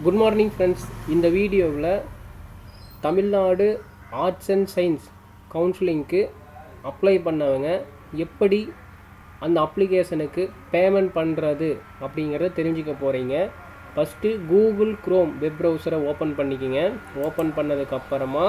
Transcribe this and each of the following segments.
Good morning friends. இந்த வீடியோவில் Tamil Nadu arts and science கவுன்சிலிங்க்கு அப்ளை பண்ணவங்க எப்படி அந்த அப்ளிகேஷனுக்கு பேமெண்ட் பண்ணுறது அப்படிங்கிறத தெரிஞ்சுக்க போகிறீங்க. ஃபஸ்ட்டு கூகுள் க்ரோம் வெப் ப்ரௌசரை ஓப்பன் பண்ணிக்கிங்க. ஓப்பன் பண்ணதுக்கப்புறமா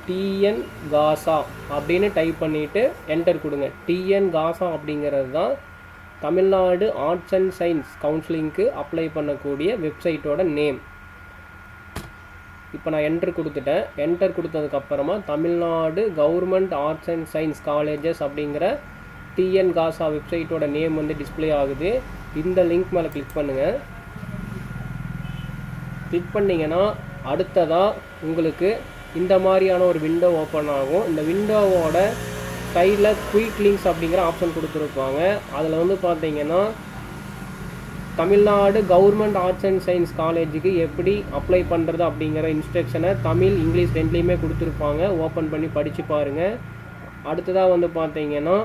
டிஎன் காசா அப்படின்னு டைப் பண்ணிவிட்டு என்டர் கொடுங்க. டிஎன் காசா அப்படிங்கிறது தான் தமிழ்நாடு ஆர்ட்ஸ் அண்ட் சயின்ஸ் கவுன்சிலிங்க்கு அப்ளை பண்ணக்கூடிய வெப்சைட்டோட நேம். இப்போ நான் என்டர் கொடுத்துட்டேன். என்டர் கொடுத்ததுக்கப்புறமா Tamil Nadu government arts and science colleges அப்படிங்கிற டிஎன் காசா வெப்சைட்டோட நேம் வந்து டிஸ்பிளே ஆகுது. இந்த லிங்க் மேலே கிளிக் பண்ணுங்கள். கிளிக் பண்ணிங்கன்னா அடுத்ததாக உங்களுக்கு இந்த மாதிரியான ஒரு விண்டோ ஓப்பன் ஆகும். இந்த விண்டோவோட சைடில் குயிக் லிங்க்ஸ் அப்படிங்கிற ஆப்ஷன் கொடுத்துருப்பாங்க. அதில் வந்து பார்த்தீங்கன்னா Tamil Nadu government arts and science காலேஜுக்கு எப்படி அப்ளை பண்ணுறது அப்படிங்கிற இன்ஸ்ட்ரக்ஷனை தமிழ் இங்கிலீஷ் ரெண்டுலேயுமே கொடுத்துருப்பாங்க. ஓப்பன் பண்ணி படித்து பாருங்கள். அடுத்ததாக வந்து பார்த்தீங்கன்னா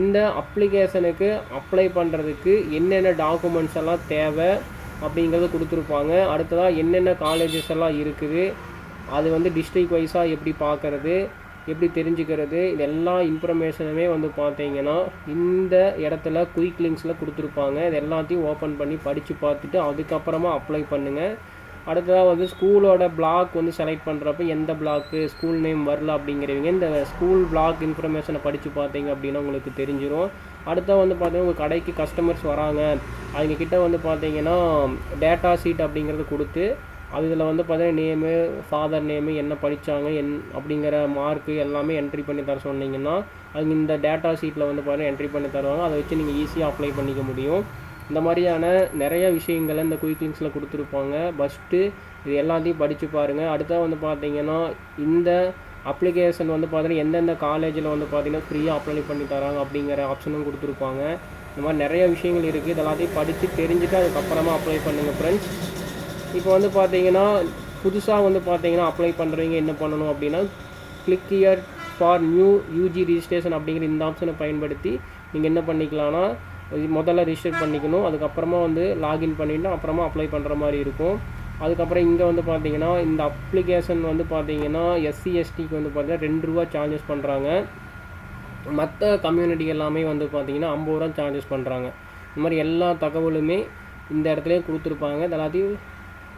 இந்த அப்ளிகேஷனுக்கு அப்ளை பண்ணுறதுக்கு என்னென்ன டாக்குமெண்ட்ஸ் எல்லாம் தேவை அப்படிங்கிறது கொடுத்துருப்பாங்க. அடுத்ததாக என்னென்ன காலேஜஸ் எல்லாம் இருக்குது, அது வந்து டிஸ்ட்ரிக்ட் வைஸாக எப்படி பார்க்குறது, எப்படி தெரிஞ்சுக்கிறது, இது எல்லா இன்ஃபர்மேஷனுமே வந்து பார்த்தீங்கன்னா இந்த இடத்துல குயிக் லிங்க்ஸில் கொடுத்துருப்பாங்க. இது எல்லாத்தையும் ஓப்பன் பண்ணி படித்து பார்த்துட்டு அதுக்கப்புறமா அப்ளை பண்ணுங்கள். அடுத்ததாக வந்து ஸ்கூலோட பிளாக் வந்து செலக்ட் பண்ணுறப்ப எந்த பிளாக்கு ஸ்கூல் நேம் வரல அப்படிங்கிறவங்க இந்த ஸ்கூல் பிளாக் இன்ஃபர்மேஷனை படித்து பார்த்தீங்க அப்படின்னா உங்களுக்கு தெரிஞ்சிடும். அடுத்த வந்து பார்த்தீங்கன்னா உங்கள் கடைக்கு கஸ்டமர்ஸ் வராங்க, அவங்கக்கிட்ட வந்து பார்த்தீங்கன்னா டேட்டா ஷீட் அப்படிங்கிறது கொடுத்து அதில் வந்து பார்த்தீங்கன்னா நேமு, ஃபாதர் நேமு, என்ன படித்தாங்க, அப்படிங்கிற மார்க்கு எல்லாமே என்ட்ரி பண்ணி தர சொன்னீங்கன்னா அது இந்த டேட்டா ஷீட்டில் வந்து பார்த்தீங்கன்னா என்ட்ரி பண்ணி தருவாங்க. அதை வச்சு நீங்கள் ஈஸியாக அப்ளை பண்ணிக்க முடியும். இந்த மாதிரியான நிறைய விஷயங்களை இந்த குயிக் லிங்க்ஸில் கொடுத்துருப்பாங்க. ஃபஸ்ட்டு இது எல்லாத்தையும் படித்து பாருங்கள். அடுத்தது வந்து பார்த்தீங்கன்னா இந்த அப்ளிகேஷன் வந்து பார்த்தீங்கன்னா எந்தெந்த காலேஜில் வந்து பார்த்தீங்கன்னா ஃப்ரீயாக அப்ளை பண்ணி தராங்க அப்படிங்கிற ஆப்ஷனும் கொடுத்துருப்பாங்க. இந்த மாதிரி நிறைய விஷயங்கள் இருக்குது. இது எல்லாத்தையும் படித்து தெரிஞ்சுட்டு அதுக்கப்புறமா அப்ளை பண்ணுங்கள் ஃப்ரெண்ட்ஸ். இப்போ வந்து பார்த்தீங்கன்னா புதுசாக வந்து பார்த்தீங்கன்னா அப்ளை பண்ணுறவங்க என்ன பண்ணணும் அப்படின்னா click here for new UG registration அப்படிங்கிற இந்த ஆப்ஷனை பயன்படுத்தி நீங்கள் என்ன பண்ணிக்கலாம்னா முதல்ல ரிஜிஸ்டர் பண்ணிக்கணும். அதுக்கப்புறமா வந்து லாகின் பண்ணிவிட்டு அப்புறமா அப்ளை பண்ணுற மாதிரி இருக்கும். அதுக்கப்புறம் இங்கே வந்து பார்த்தீங்கன்னா இந்த அப்ளிகேஷன் வந்து பார்த்தீங்கன்னா எஸ்சி எஸ்டிக்கு வந்து பார்த்தீங்கன்னா ₹2 சார்ஜஸ் பண்ணுறாங்க. மற்ற கம்யூனிட்டி எல்லாமே வந்து பார்த்தீங்கன்னா ₹50 சார்ஜஸ் பண்ணுறாங்க. இந்த மாதிரி எல்லா தகவலுமே இந்த இடத்துலையே கொடுத்துருப்பாங்க. எல்லாத்தையும்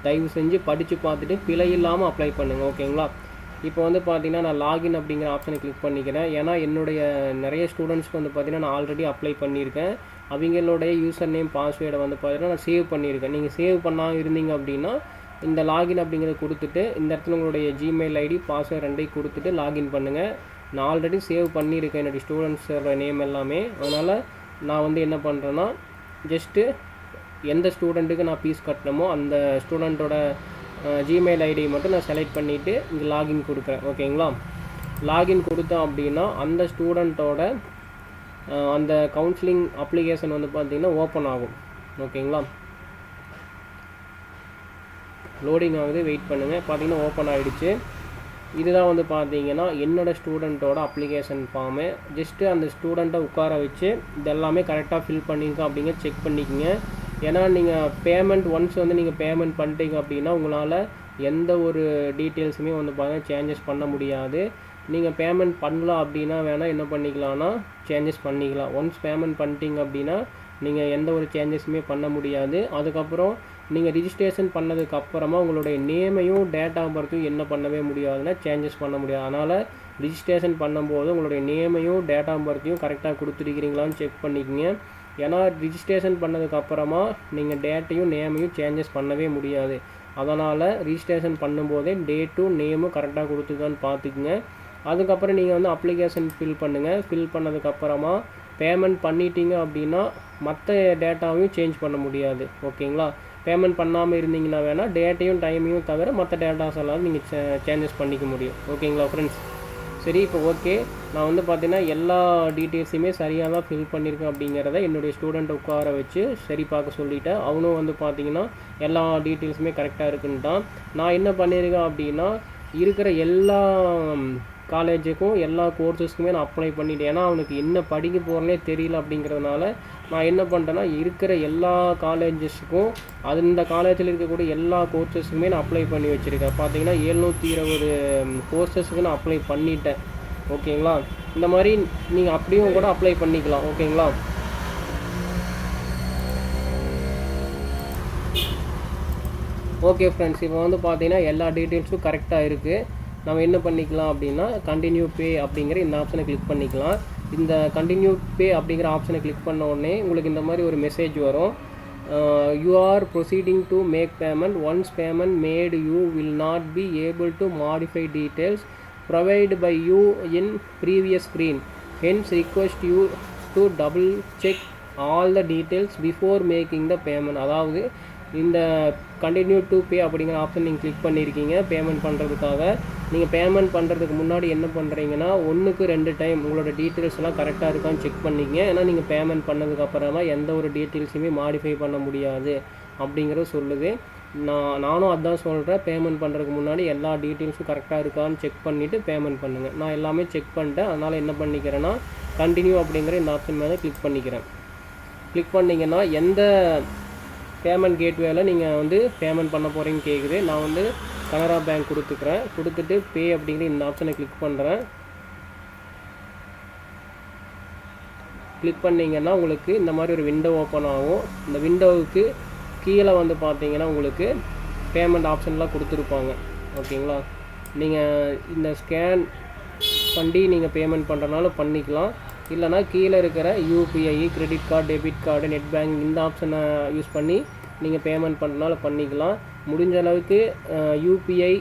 தயவு செஞ்சு படித்து பார்த்துட்டு பிழை இல்லாமல் அப்ளை பண்ணுங்கள். ஓகேங்களா? இப்போ வந்து பார்த்தீங்கன்னா நான் லாகின் அப்படிங்கிற ஆப்ஷனை கிளிக் பண்ணிக்கிறேன். ஏன்னா என்னுடைய நிறைய ஸ்டூடெண்ட்ஸ்க்கு வந்து பார்த்தீங்கன்னா நான் ஆல்ரெடி அப்ளை பண்ணியிருக்கேன். அவங்களுடைய யூசர் நேம் பாஸ்வேர்டை வந்து பார்த்தீங்கன்னா நான் சேவ் பண்ணியிருக்கேன். நீங்கள் சேவ் பண்ணாமல் இருந்தீங்க அப்படின்னா இந்த லாகின் அப்படிங்கிறத கொடுத்துட்டு இந்த இடத்துல உங்களுடைய ஜிமெயில் ஐடி பாஸ்வேர்டு ரெண்டையும் கொடுத்துட்டு லாகின் பண்ணுங்கள். நான் ஆல்ரெடி சேவ் பண்ணியிருக்கேன் என்னுடைய ஸ்டூடெண்ட்ஸோட நேம் எல்லாமே. அதனால் நான் வந்து என்ன பண்ணுறேன்னா ஜஸ்ட்டு எந்த ஸ்டூடெண்ட்டுக்கு நான் ஃபீஸ் கட்டணுமோ அந்த ஸ்டூடெண்ட்டோட ஜிமெயில் ஐடி மட்டும் நான் செலக்ட் பண்ணிவிட்டு இங்கே லாகின் கொடுக்குறேன். ஓகேங்களா? லாகின் கொடுத்தோம் அப்படின்னா அந்த ஸ்டூடெண்ட்டோட அந்த கவுன்சிலிங் அப்ளிகேஷன் வந்து பார்த்திங்கன்னா ஓப்பன் ஆகும். ஓகேங்களா? லோடிங் ஆகுது, வெயிட் பண்ணுங்கள். பார்த்திங்கன்னா ஓப்பன் ஆகிடுச்சு. இதுதான் வந்து பார்த்தீங்கன்னா என்னோடய ஸ்டூடெண்ட்டோட அப்ளிகேஷன் ஃபார்மு. ஜஸ்ட்டு அந்த ஸ்டூடெண்ட்டை உட்கார வச்சு இதெல்லாமே கரெக்டாக ஃபில் பண்ணியிருக்கோம் அப்படிங்க செக் பண்ணிக்கோங்க. ஏன்னா நீங்கள் பேமெண்ட் ஒன்ஸ் வந்து நீங்கள் பேமெண்ட் பண்ணிட்டீங்க அப்படின்னா உங்களால் எந்த ஒரு டீட்டெயில்ஸுமே வந்து பார்த்தீங்கன்னா சேஞ்சஸ் பண்ண முடியாது. நீங்கள் பேமெண்ட் பண்ணலாம் அப்படின்னா வேணால் என்ன பண்ணிக்கலாம்னா சேஞ்சஸ் பண்ணிக்கலாம். ஒன்ஸ் பேமெண்ட் பண்ணிட்டீங்க அப்படின்னா நீங்கள் எந்த ஒரு சேஞ்சஸுமே பண்ண முடியாது. அதுக்கப்புறம் நீங்கள் ரிஜிஸ்ட்ரேஷன் பண்ணதுக்கப்புறமா உங்களுடைய நேமையும் டேட் ஆஃப் பர்த்தையும் என்ன பண்ணவே முடியாதுன்னா சேஞ்சஸ் பண்ண முடியாது. அதனால் ரிஜிஸ்ட்ரேஷன் பண்ணும்போது உங்களுடைய நேமையும் டேட் ஆஃப் பர்த்தையும் கரெக்டாக கொடுத்துருக்கிறீங்களான்னு செக் பண்ணிக்கோங்க. ஏன்னா ரிஜிஸ்ட்ரேஷன் பண்ணதுக்கப்புறமா நீங்கள் டேட்டையும் நேமையும் சேஞ்சஸ் பண்ணவே முடியாது. அதனால் ரிஜிஸ்ட்ரேஷன் பண்ணும்போதே டேட்டும் நேமும் கரெக்டாக கொடுத்துருக்கான்னு பார்த்துக்குங்க. அதுக்கப்புறம் நீங்கள் வந்து அப்ளிகேஷன் ஃபில் பண்ணுங்கள். ஃபில் பண்ணதுக்கப்புறமா பேமெண்ட் பண்ணிட்டீங்க அப்படின்னா மற்ற டேட்டாவையும் சேஞ்ச் பண்ண முடியாது. ஓகேங்களா? பேமெண்ட் பண்ணாமல் இருந்தீங்கன்னா வேணால் டேட்டையும் டைமையும் தவிர மற்ற டேட்டாஸ் எல்லாம் நீங்கள் சேஞ்சஸ் பண்ணிக்க முடியும். ஓகேங்களா ஃப்ரெண்ட்ஸ்? சரி, இப்போ ஓகே. நான் வந்து பார்த்தீங்கன்னா எல்லா டீட்டெயில்ஸுமே சரியாக தான் ஃபில் பண்ணியிருக்கேன் அப்படிங்கிறத என்னுடைய ஸ்டூடெண்ட்டை உட்கார வச்சு சரி பார்க்க சொல்லிவிட்டேன். அவனும் வந்து பார்த்தீங்கன்னா எல்லா டீட்டெயில்ஸுமே கரெக்டாக இருக்குன்ட்டான். நான் என்ன பண்ணியிருக்கேன் அப்படின்னா இருக்கிற எல்லா காலேஜுக்கும் எல்லா கோர்ஸஸ்க்குமே நான் அப்ளை பண்ணிட்டேன். ஏன்னா அவனுக்கு என்ன படிக்க போகிறனே தெரியல அப்படிங்கிறதுனால நான் என்ன பண்ணுறேன்னா இருக்கிற எல்லா காலேஜஸுக்கும் அந்த காலேஜில் இருக்கக்கூடிய எல்லா கோர்சஸுக்குமே நான் அப்ளை பண்ணி வச்சுருக்கேன். பார்த்தீங்கன்னா 720 கோர்சஸுக்கு நான் அப்ளை பண்ணிட்டேன். ஓகேங்களா? இந்த மாதிரி நீங்கள் அப்படியும் கூட அப்ளை பண்ணிக்கலாம். ஓகேங்களா? ஓகே ஃப்ரெண்ட்ஸ், இப்போ வந்து பார்த்தீங்கன்னா எல்லா டீட்டெயில்ஸும் கரெக்டாக இருக்குது. நம்ம என்ன பண்ணிக்கலாம் அப்படின்னா கண்டினியூ பே அப்படிங்கிற இந்த ஆப்ஷனை கிளிக் பண்ணிக்கலாம். இந்த கண்டினியூ பே அப்படிங்கிற ஆப்ஷனை கிளிக் பண்ண உடனே உங்களுக்கு இந்த மாதிரி ஒரு மெசேஜ் வரும். You are proceeding to make payment. Once payment made you will not be able to modify details provide by you in previous screen. Hence request you to double check all the details before making the payment. அதாவது இந்த continue to pay அப்படிங்கிற option நீங்கள் click பண்ணியிருக்கீங்க payment பண்ணுறதுக்காக. நீங்கள் payment பண்ணுறதுக்கு முன்னாடி என்ன பண்ணுறீங்கன்னா 1க்கு 2 டைம் உங்களோட டீட்டெயில்ஸ் எல்லாம் கரெக்டாக இருக்கான்னு செக் பண்ணிங்க. ஏன்னா நீங்கள் பேமெண்ட் பண்ணதுக்கப்புறமா எந்த ஒரு டீட்டெயில்ஸுமே மாடிஃபை பண்ண முடியாது அப்படிங்கிறது சொல்லுது. நானும் அதுதான் சொல்கிறேன். பேமெண்ட் பண்ணுறதுக்கு முன்னாடி எல்லா டீட்டெயில்ஸும் கரெக்டாக இருக்கான்னு செக் பண்ணிவிட்டு பேமெண்ட் பண்ணுங்கள். நான் எல்லாமே செக் பண்ணிட்டேன். அதனால் என்ன பண்ணிக்கிறேன்னா கண்டினியூ அப்படிங்கிற இந்த ஆப்ஷன் மேலே கிளிக் பண்ணிக்கிறேன். கிளிக் பண்ணிங்கன்னா எந்த பேமெண்ட் கேட்வேல நீங்கள் வந்து பேமெண்ட் பண்ண போகிறீங்கன்னு கேட்குது. நான் வந்து கனரா பேங்க் கொடுத்துக்கிறேன். கொடுத்துட்டு பே அப்படிங்கிற இந்த ஆப்ஷனை கிளிக் பண்ணுறேன். கிளிக் பண்ணிங்கன்னா உங்களுக்கு இந்த மாதிரி ஒரு விண்டோ ஓப்பன் ஆகும். இந்த விண்டோவுக்கு கீழே வந்து பார்த்தீங்கன்னா உங்களுக்கு பேமெண்ட் ஆப்ஷன்லாம் கொடுத்துருப்பாங்க. ஓகேங்களா? நீங்கள் இந்த ஸ்கேன் பண்ணி நீங்கள் பேமெண்ட் பண்ணுறனால பண்ணிக்கலாம். இல்லைனா கீழே இருக்கிற UPI, credit card, debit card, net banking இந்த ஆப்ஷனை யூஸ் பண்ணி நீங்கள் பேமெண்ட் பண்ணுறனால பண்ணிக்கலாம். முடிஞ்ச அளவுக்கு UPI,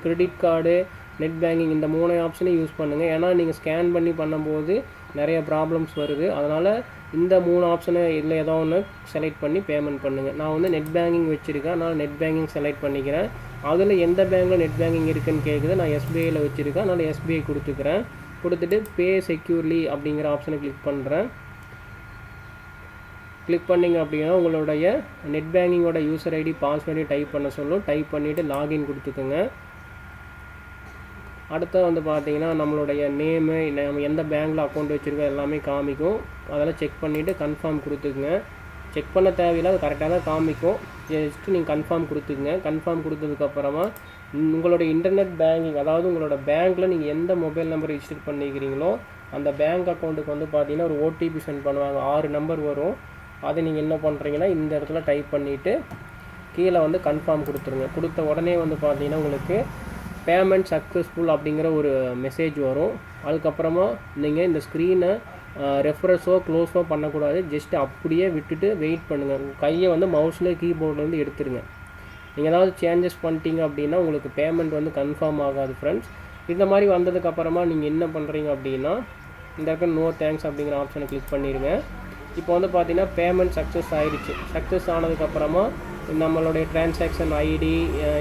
credit card, net banking இந்த 3 ஆப்ஷனையும் யூஸ் பண்ணுங்கள். ஏன்னா நீங்கள் ஸ்கேன் பண்ணி பண்ணும்போது நிறைய ப்ராப்ளம்ஸ் வருது. அதனால் இந்த 3 ஆப்ஷனை இதில் ஏதோ ஒன்று செலக்ட் பண்ணி பேமெண்ட் பண்ணுங்கள். நான் வந்து நெட் பேங்கிங் வச்சுருக்கேன். அதனால் நெட் பேங்கிங் செலக்ட் பண்ணிக்கிறேன். அதில் எந்த பேங்க்கில் நெட் பேங்கிங் இருக்குதுன்னு கேட்குது. நான் எஸ்பிஐயில் வச்சுருக்கேன். அதனால் எஸ்பிஐ கொடுத்துக்கிறேன். கொடுத்துட்டு பே செக்யூர்லி அப்படிங்கிற ஆப்ஷனை கிளிக் பண்ணுறேன். கிளிக் பண்ணிங்க அப்படின்னா உங்களுடைய நெட் பேங்கிங்கோட யூசர் ஐடி பாஸ்வேர்டு டைப் பண்ண சொல்லும். டைப் பண்ணிவிட்டு லாகின் கொடுத்துக்கோங்க. அடுத்து வந்து பார்த்தீங்கன்னா நம்மளுடைய நேமு, நம்ம எந்த பேங்க்கில் அக்கௌண்ட் வச்சுருக்கோம் எல்லாமே காமிக்கும். அதெல்லாம் செக் பண்ணிவிட்டு கன்ஃபார்ம் கொடுத்துக்குங்க. செக் பண்ண தேவையில்லை, அது கரெக்டாக தான் காமிக்கும். ஜஸ்ட்டு நீங்கள் கன்ஃபார்ம் கொடுத்துக்குங்க. கன்ஃபார்ம் கொடுத்ததுக்கப்புறமா உங்களோட இன்டர்நெட் பேங்கிங், அதாவது உங்களோட பேங்க்கில் நீங்கள் எந்த மொபைல் நம்பர் ரிஜிஸ்டர் பண்ணிக்கிறீங்களோ அந்த பேங்க் அக்கௌண்ட்டுக்கு வந்து பார்த்தீங்கன்னா ஒரு ஓடிபி சென்ட் பண்ணுவாங்க. 6 நம்பர் வரும். அதை நீங்கள் என்ன பண்ணுறீங்கன்னா இந்த இடத்துல டைப் பண்ணிவிட்டு கீழே வந்து கன்ஃபார்ம் கொடுத்துருங்க. கொடுத்த உடனே வந்து பார்த்தீங்கன்னா உங்களுக்கு பேமெண்ட் சக்ஸஸ்ஃபுல் அப்படிங்கிற ஒரு மெசேஜ் வரும். அதுக்கப்புறமா நீங்கள் இந்த ஸ்க்ரீனை ரெஃப்ரெஷோ க்ளோஸோ பண்ணக்கூடாது. ஜஸ்ட் அப்படியே விட்டுட்டு வெயிட் பண்ணுங்கள். கையை வந்து மவுஸில் கீபோர்ட்லேருந்து எடுத்துருங்க. நீங்கள் ஏதாவது சேஞ்சஸ் பண்ணிட்டீங்க அப்படின்னா உங்களுக்கு பேமெண்ட் வந்து கன்ஃபார்ம் ஆகாது ஃப்ரெண்ட்ஸ். இந்த மாதிரி வந்ததுக்கப்புறமா நீங்கள் என்ன பண்ணுறீங்க அப்படின்னா இந்த இடத்துல நோ தேங்க்ஸ் அப்படிங்கிற ஆப்ஷனை கிளிக் பண்ணிடுங்க. இப்போ வந்து பார்த்தீங்கன்னா பேமெண்ட் சக்ஸஸ் ஆகிடுச்சு. சக்ஸஸ் ஆனதுக்கப்புறமா நம்மளுடைய டிரான்சாக்ஷன் ஐடி,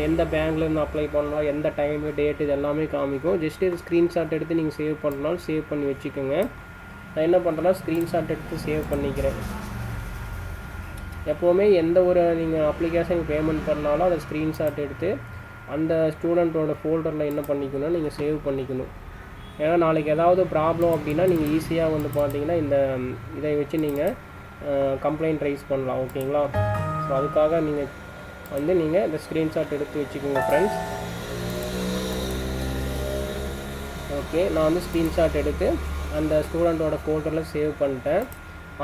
எந்த பேங்க்லேருந்து அப்ளை பண்ணலாம், எந்த டைமு, டேட் இது எல்லாமே காமிக்கும். ஜஸ்ட் இது ஸ்க்ரீன்ஷாட் எடுத்து நீங்கள் சேவ் பண்ணாலும் சேவ் பண்ணி வச்சுக்கோங்க. நான் என்ன பண்ணுறேன்னா ஸ்க்ரீன்ஷாட் எடுத்து சேவ் பண்ணிக்கிறேன். எப்போவுமே எந்த ஒரு நீங்கள் அப்ளிகேஷன் பேமெண்ட் பண்ணாலும் அதை ஸ்க்ரீன்ஷாட் எடுத்து அந்த ஸ்டூடெண்ட்டோட ஃபோல்டரில் என்ன பண்ணிக்கணும் நீங்கள் சேவ் பண்ணிக்கணும். ஏன்னா நாளைக்கு ஏதாவது ப்ராப்ளம் அப்படின்னா நீங்கள் ஈஸியாக வந்து பார்த்தீங்கன்னா இதை வச்சு நீங்கள் கம்ப்ளைண்ட் ரைஸ் பண்ணலாம். ஓகேங்களா? ஸோ அதுக்காக நீங்கள் இந்த ஸ்க்ரீன்ஷாட் எடுத்து வச்சுக்கோங்க ஃப்ரெண்ட்ஸ். ஓகே, நான் வந்து ஸ்க்ரீன்ஷாட் எடுத்து அந்த ஸ்டூடெண்ட்டோட ஃபோல்டரில் சேவ் பண்ணிட்டேன்.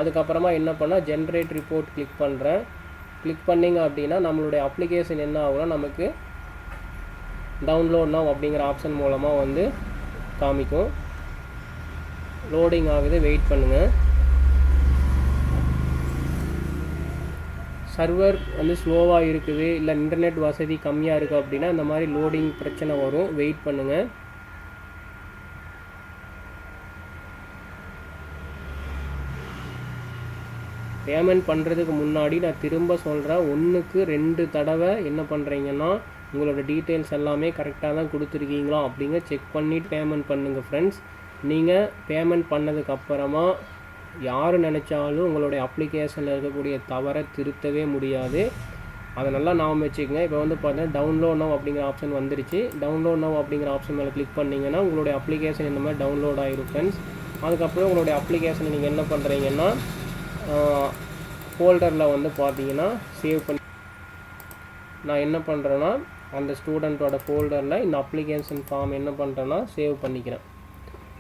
அதுக்கப்புறமா என்ன பண்ணால் ஜென்ரேட் ரிப்போர்ட் கிளிக் பண்ணுறேன். கிளிக் பண்ணிங்க அப்படின்னா நம்மளுடைய அப்ளிகேஷன் என்ன ஆகும்னா நமக்கு டவுன்லோட் நவ் அப்படிங்கிற ஆப்ஷன் மூலமாக வந்து காமிக்கும். லோடிங் ஆகுது, வெயிட் பண்ணுங்கள். சர்வர் வந்து ஸ்லோவாக இருக்குது, இல்லை இன்டர்நெட் வசதி கம்மியாக இருக்குது அப்படின்னா இந்த மாதிரி லோடிங் பிரச்சனை வரும். வெயிட் பண்ணுங்கள். பேமெண்ட் பண்ணுறதுக்கு முன்னாடி நான் திரும்ப சொல்கிறேன், 1க்கு 2 தடவை என்ன பண்ணுறீங்கன்னா உங்களோட டீட்டெயில்ஸ் எல்லாமே கரெக்டாக தான் கொடுத்துருக்கீங்களா அப்படிங்க செக் பண்ணிவிட்டு பேமெண்ட் பண்ணுங்கள் ஃப்ரெண்ட்ஸ். நீங்கள் பேமெண்ட் பண்ணதுக்கப்புறமா யார் நினச்சாலும் உங்களுடைய அப்ளிகேஷனில் இருக்கக்கூடிய தவறை திருத்தவே முடியாது. அதை நல்லா ஞாபகம் வச்சுக்கோங்க. இப்போ வந்து பார்த்தீங்கன்னா டவுன்லோட் நவ் அப்படிங்கிற ஆப்ஷன் வந்துருச்சு. டவுன்லோட் நவ் அப்படிங்கிற ஆப்ஷன் மேலே கிளிக் பண்ணிங்கன்னா உங்களுடைய அப்ளிகேஷன் இந்த மாதிரி டவுன்லோட் ஆகிடும் ஃப்ரெண்ட்ஸ். அதுக்கப்புறம் உங்களுடைய அப்ளிகேஷனை நீங்கள் என்ன பண்ணுறீங்கன்னா ஃபோல்டரில் வந்து பார்த்தீங்கன்னா சேவ் பண்ணி நான் என்ன பண்ணுறேன்னா அந்த ஸ்டூடெண்ட்டோட ஃபோல்டரில் இந்த அப்ளிகேஷன் ஃபார்ம் என்ன பண்ணுறேன்னா சேவ் பண்ணிக்கிறேன்.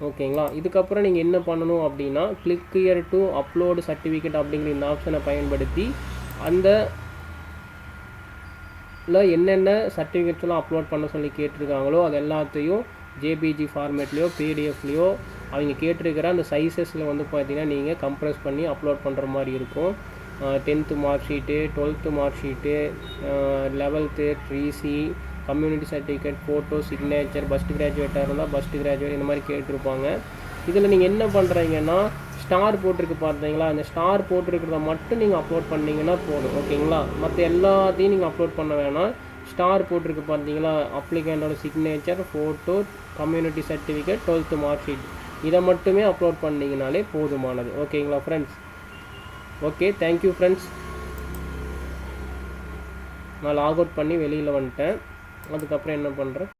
ஓகேங்களா. இதுக்கப்புறம் நீங்கள் என்ன பண்ணணும் அப்படின்னா click here to upload certificate அப்படிங்கிற இந்த ஆப்ஷனை பயன்படுத்தி அந்த என்னென்ன சர்டிஃபிகேட்ஸ்லாம் அப்லோட் பண்ண சொல்லி கேட்டிருக்காங்களோ அது எல்லாத்தையும் ஜேபிஜி ஃபார்மேட்லேயோ பிடிஎஃப்லேயோ அவங்க கேட்டிருக்கிற அந்த சைஸஸில் வந்து பார்த்தீங்கன்னா நீங்கள் கம்ப்ரஸ் பண்ணி அப்லோட் பண்ணுற மாதிரி இருக்கும். 10th mark sheet, 12th mark sheet, 11th TC, community certificate, photo, signature, first கிராஜுவேட்டாக இருந்தால் ஃபஸ்ட் கிராஜுவேட் இந்த மாதிரி கேட்டிருப்பாங்க. இதில் நீங்கள் என்ன பண்ணுறீங்கன்னா ஸ்டார் போட்டிருக்கு பார்த்தீங்களா, அந்த ஸ்டார் போட்டிருக்கிறத மட்டும் நீங்கள் அப்லோட் பண்ணிங்கன்னா போதும். ஓகேங்களா. மற்ற எல்லாத்தையும் நீங்கள் அப்லோட் பண்ண வேணாம். ஸ்டார் போட்டிருக்கு பார்த்தீங்களா, அப்ளிகேண்டோட signature, photo, community certificate, 12th mark sheet இதை மட்டுமே அப்லோட் பண்ணிங்கனாலே போதுமானது. ஓகேங்களா ஃப்ரெண்ட்ஸ். Okay, thank you friends. நான் லாக் அவுட் பண்ணி வெளியில் வந்துட்டேன். அதுக்கப்புறம் என்ன பண்ணுறேன்